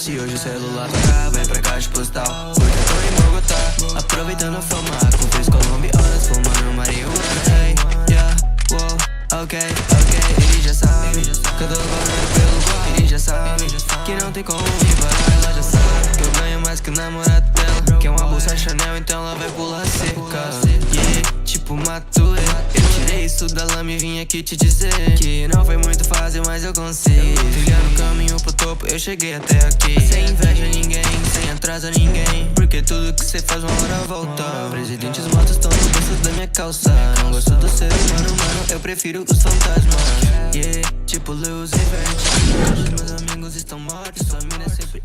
se hoje o celular tocar, vai pra caixa postal. Hoje eu tô em Bogotá, aproveitando a fama, com três colombianas fumando marihuana. Hey, yeah, wow, ok, ele já sabe que eu tô correndo pelo bar. Ele já sabe que não tem como me parar. Ela já sabe que eu ganho mais que o namorado dela, que é uma bolsa Chanel, então ela vai pular cerca. Yeah, tipo Mature, eu tirei isso da lama e vim aqui te dizer que não foi muito fácil, mas eu consigo. Trilhando o caminho pro topo, eu cheguei até aqui. Sem inveja ninguém, sem atrasa ninguém, porque tudo que cê faz uma hora volta. Presidentes mortos estão no bolso da minha calça. Não gosto do ser humano, mano, eu prefiro os fantasmas. Yeah, tipo Lewis e Vert. Todos meus amigos estão mortos, família sempre